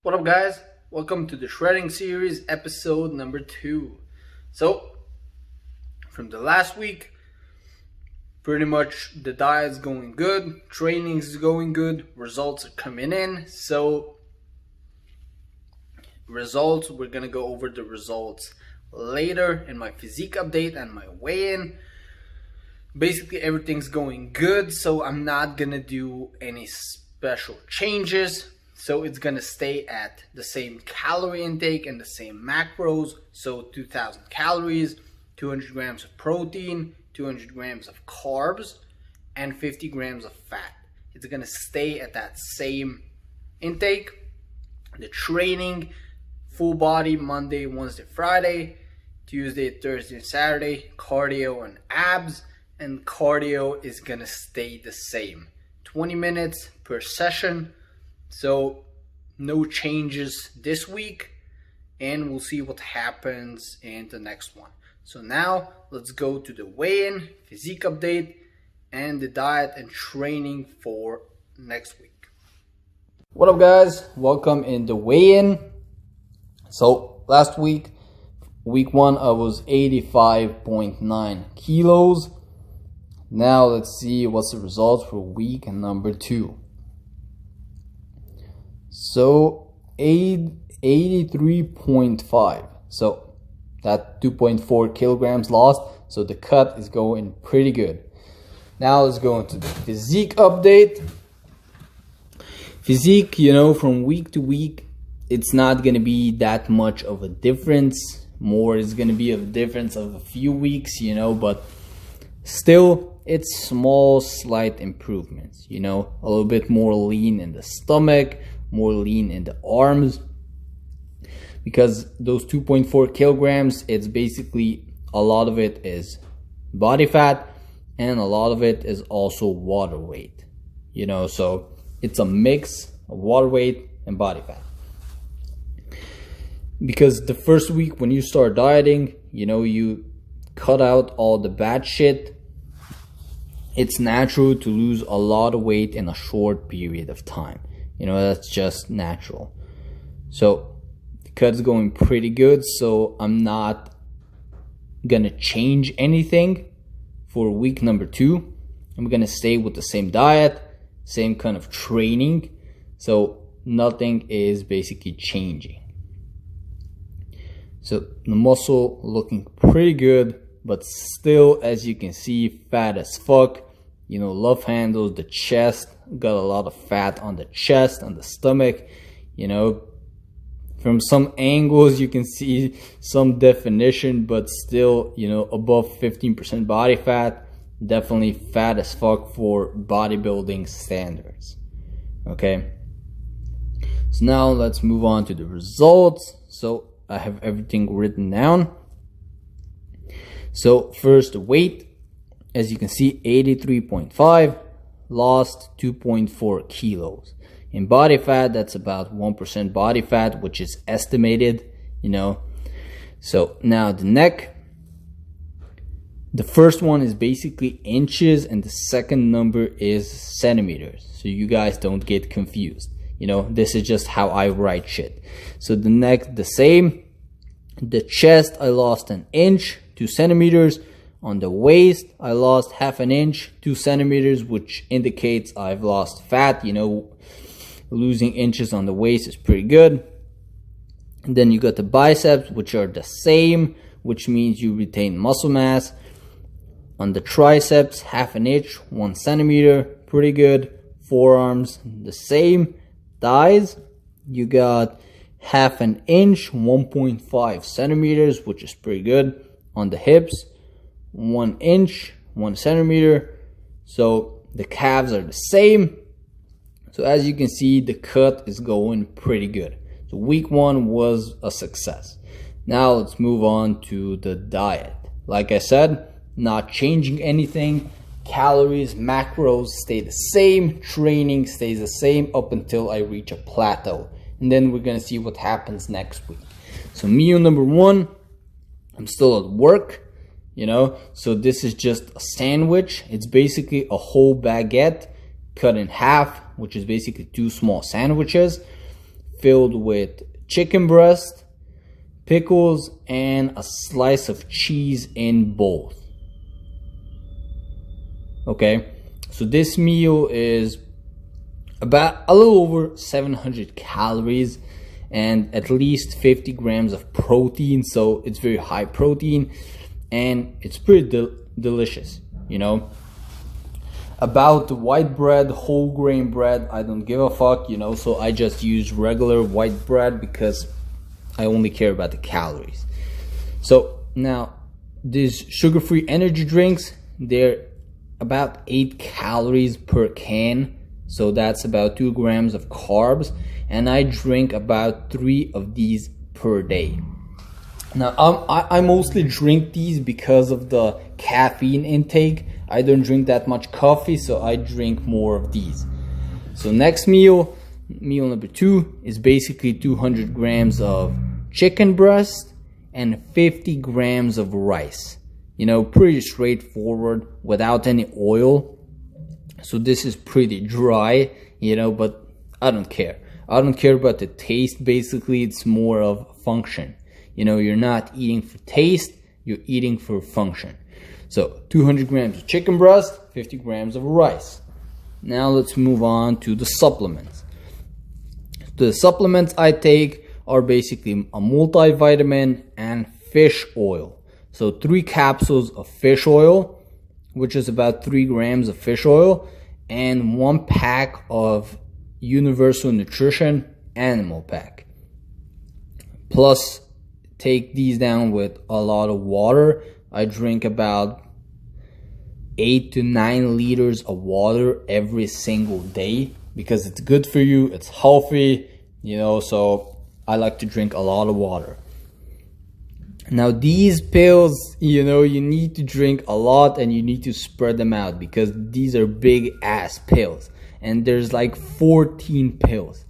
What up, guys? Welcome to the shredding series, episode number 2. So, from the last week, pretty much the diet's going good, training's going good, results are coming in. So, we're gonna go over the results later in my physique update and my weigh-in. Basically, everything's going good, so I'm not gonna do any special changes. So it's gonna stay at the same calorie intake and the same macros. So 2000 calories, 200 grams of protein, 200 grams of carbs, and 50 grams of fat. It's gonna stay at that same intake. The training, full body, Monday, Wednesday, Friday, Tuesday, Thursday, and Saturday, cardio and abs, and cardio is gonna stay the same. 20 minutes per session. So no changes this week, and we'll see what happens in the next one. So now let's go to the weigh-in, physique update, and the diet and training for next week. What up, guys? Welcome in the weigh-in. So last week, week 1, I was 85.9 kilos. Now let's see what's the results for week number 2. So 83.5. So that 2.4 kilograms lost. So the cut is going pretty good. Now let's go into the physique update. Physique, from week to week, it's not going to be that much of a difference. More is going to be a difference of a few weeks, but still, it's small, slight improvements, a little bit more lean in the stomach, more lean in the arms, because those 2.4 kilograms, it's basically a lot of it is body fat and a lot of it is also water weight, so it's a mix of water weight and body fat. Because the first week when you start dieting, you cut out all the bad shit. It's natural to lose a lot of weight in a short period of time. That's just natural. So the cut's going pretty good. So I'm not gonna change anything for week number 2. I'm gonna stay with the same diet, same kind of training. So nothing is basically changing. So the muscle looking pretty good, but still, as you can see, fat as fuck. Love handles, the chest, got a lot of fat on the chest, on the stomach. From some angles you can see some definition, but still, above 15% body fat. Definitely fat as fuck for bodybuilding standards. Okay. So now let's move on to the results. So I have everything written down. So first, weight. As you can see, 83.5, lost 2.4 kilos. In body fat, that's about 1% body fat, which is estimated, So now the neck. The first one is basically inches and the second number is centimeters. So you guys don't get confused. This is just how I write shit. So the neck, the same. The chest, I lost an inch, 2 centimeters. On the waist, I lost half an inch, 2 centimeters, which indicates I've lost fat. Losing inches on the waist is pretty good. And then you got the biceps, which are the same, which means you retain muscle mass. On the triceps, half an inch, 1 centimeter, pretty good. Forearms, the same. Thighs, you got half an inch, 1.5 centimeters, which is pretty good. On the hips, 1 inch, 1 centimeter. So the calves are the same. So as you can see, the cut is going pretty good. So week 1 was a success. Now let's move on to the diet. Like I said, not changing anything. Calories, macros stay the same. Training stays the same up until I reach a plateau. And then we're gonna see what happens next week. So meal number 1, I'm still at work. So this is just a sandwich. It's basically a whole baguette cut in half, which is basically 2 small sandwiches. filled with chicken breast, pickles, and a slice of cheese in both. Okay, so this meal is about a little over 700 calories and at least 50 grams of protein, so it's very high protein and it's pretty delicious, you know. About the white bread, whole grain bread, I don't give a fuck, you know, so I just use regular white bread because I only care about the calories. So now these sugar-free energy drinks, they're about 8 calories per can, so that's about 2 grams of carbs, and I drink about 3 of these per day. Now I mostly drink these because of the caffeine intake. I don't drink that much coffee, so I drink more of these. So next meal number 2 is basically 200 grams of chicken breast and 50 grams of rice. You know, pretty straightforward without any oil. So this is pretty dry, you know, but I don't care. I don't care about the taste. Basically, it's more of function. You know, you're not eating for taste, you're eating for function. So 200 grams of chicken breast, 50 grams of rice. Now let's move on to the supplements. The supplements I take are basically a multivitamin and fish oil. So 3 capsules of fish oil, which is about 3 grams of fish oil, and 1 pack of Universal Nutrition Animal Pack. Plus, take these down with a lot of water. I drink about 8 to 9 liters of water every single day because it's good for you, it's healthy, you know, so I like to drink a lot of water. Now these pills, you know, you need to drink a lot and you need to spread them out because these are big ass pills and there's like 14 pills.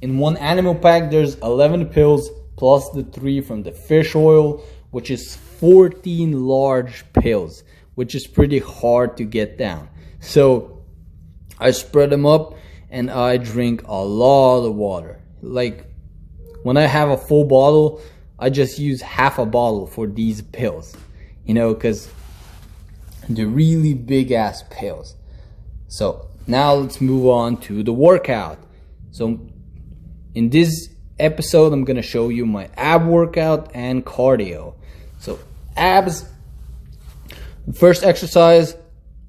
In one animal pack there's 11 pills plus the 3 from the fish oil, which is 14 large pills, which is pretty hard to get down. So I spread them up and I drink a lot of water. Like when I have a full bottle, I just use half a bottle for these pills, you know, because they're really big ass pills. So now let's move on to the workout. So in this episode, I'm gonna show you my ab workout and cardio. So abs, first exercise,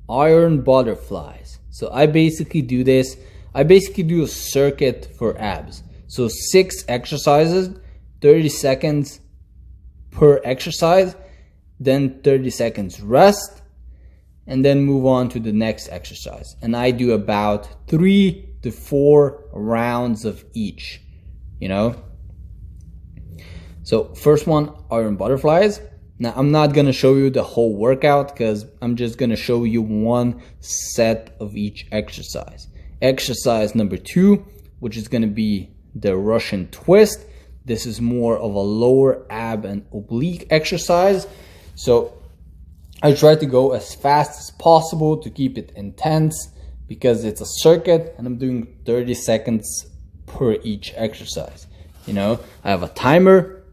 iron butterflies. So I basically do this. I basically do a circuit for abs. So 6 exercises, 30 seconds per exercise, then 30 seconds rest, and then move on to the next exercise. And I do about 3 to 4 rounds of each, you know. So first one, iron butterflies. Now I'm not gonna show you the whole workout because I'm just gonna show you one set of each exercise. Exercise number 2, which is gonna be the Russian twist. This is more of a lower ab and oblique exercise. So I try to go as fast as possible to keep it intense because it's a circuit and I'm doing 30 seconds per each exercise. You know, I have a timer.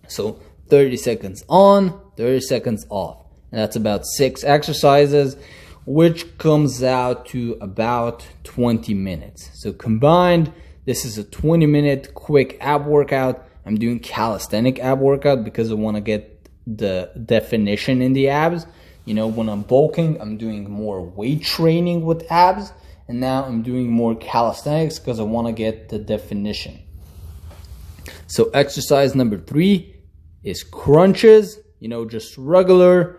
So 30 seconds on, 30 seconds off. And that's about 6 exercises, which comes out to about 20 minutes. So combined, this is a 20-minute quick ab workout. I'm doing calisthenic ab workout because I want to get the definition in the abs. You know, when I'm bulking, I'm doing more weight training with abs. And now I'm doing more calisthenics because I want to get the definition. So exercise number 3 is crunches. You know, just regular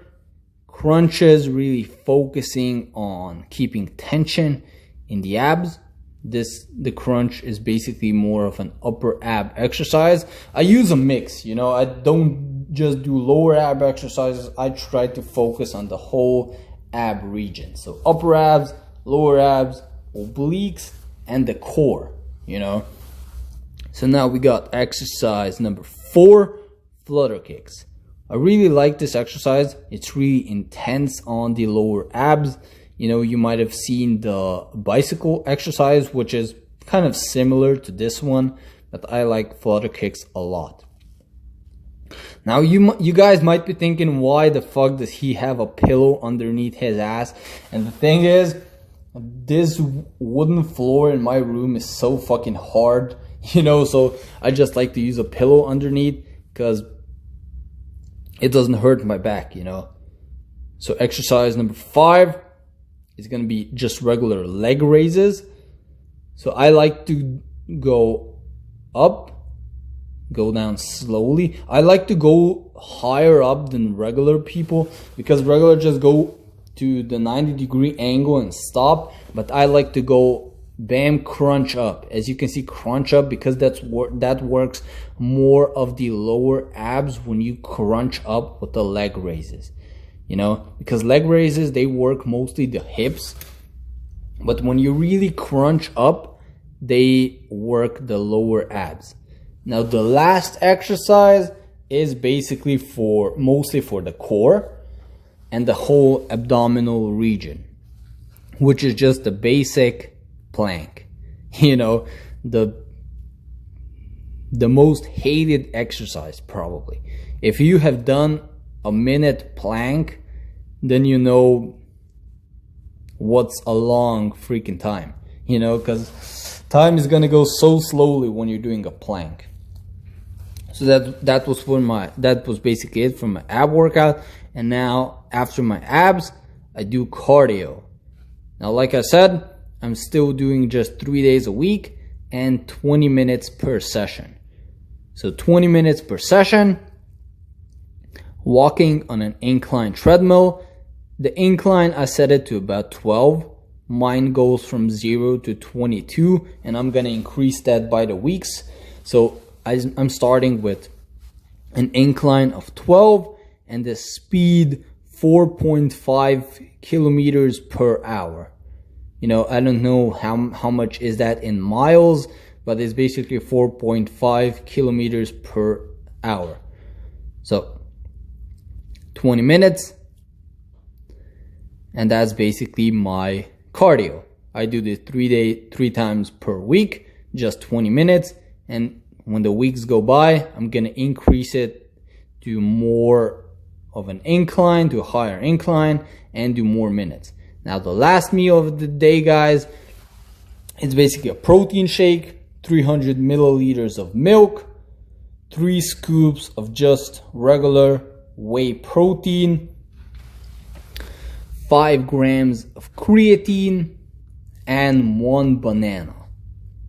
crunches, really focusing on keeping tension in the abs. The crunch is basically more of an upper ab exercise. I use a mix, you know, I don't just do lower ab exercises. I try to focus on the whole ab region. So upper abs, lower abs, obliques, and the core, you know. So now we got exercise number 4, flutter kicks. I really like this exercise. It's really intense on the lower abs. You know, you might have seen the bicycle exercise, which is kind of similar to this one, that I like flutter kicks a lot. Now you guys might be thinking, why the fuck does he have a pillow underneath his ass? And the thing is, this wooden floor in my room is so fucking hard, you know, so I just like to use a pillow underneath because it doesn't hurt my back, you know. So exercise number 5 is going to be just regular leg raises. So I like to go up, go down slowly. I like to go higher up than regular people, because regular just go to the 90-degree angle and stop, but I like to go bam, crunch up. As you can see, crunch up, because that works more of the lower abs when you crunch up with the leg raises, you know, because leg raises, they work mostly the hips, but when you really crunch up, they work the lower abs. Now the last exercise is basically mostly for the core and the whole abdominal region, which is just the basic plank. You know, the most hated exercise probably. If you have done a minute plank, then you know what's a long freaking time, you know, because time is gonna go so slowly when you're doing a plank. So that was basically it for my ab workout. And now after my abs, I do cardio. Now, like I said, I'm still doing just 3 days a week and 20 minutes per session. So 20 minutes per session, walking on an incline treadmill. The incline, I set it to about 12. Mine goes from 0 to 22, and I'm gonna increase that by the weeks. So I'm starting with an incline of 12 and the speed 4.5 kilometers per hour. You know, I don't know how much is that in miles, but it's basically 4.5 kilometers per hour. So 20 minutes, and that's basically my cardio. I do this 3 times per week, just 20 minutes, and when the weeks go by, I'm gonna increase it to more of an incline, to a higher incline, and do more minutes. Now the last meal of the day, guys, is basically a protein shake, 300 milliliters of milk, 3 scoops of just regular whey protein, 5 grams of creatine, and 1 banana,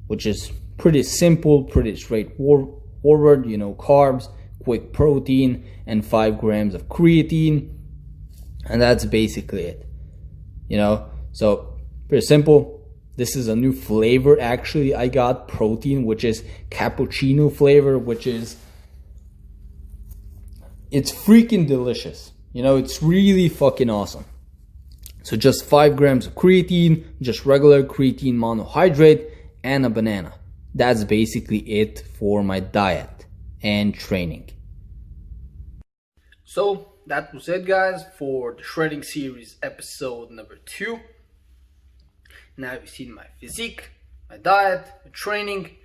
which is pretty simple, pretty straightforward, you know, carbs, quick protein, and 5 grams of creatine, and that's basically it, you know. So pretty simple. This is a new flavor actually I got, protein, which is cappuccino flavor, it's freaking delicious, you know. It's really fucking awesome. So just 5 grams of creatine, just regular creatine monohydrate, and a banana. That's basically it for my diet and training. So that was it, guys, for the shredding series episode number 2. Now you've seen my physique, my diet, my training,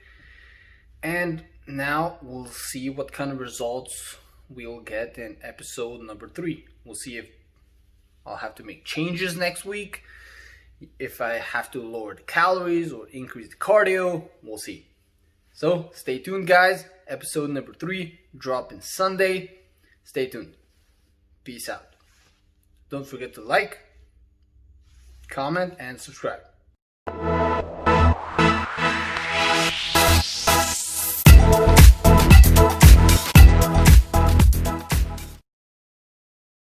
and now we'll see what kind of results we'll get in episode number 3. We'll see if I'll have to make changes next week, if I have to lower the calories or increase the cardio. We'll see. So stay tuned, guys. Episode number 3 dropping Sunday. Stay tuned. Peace out. Don't forget to like, comment, and subscribe.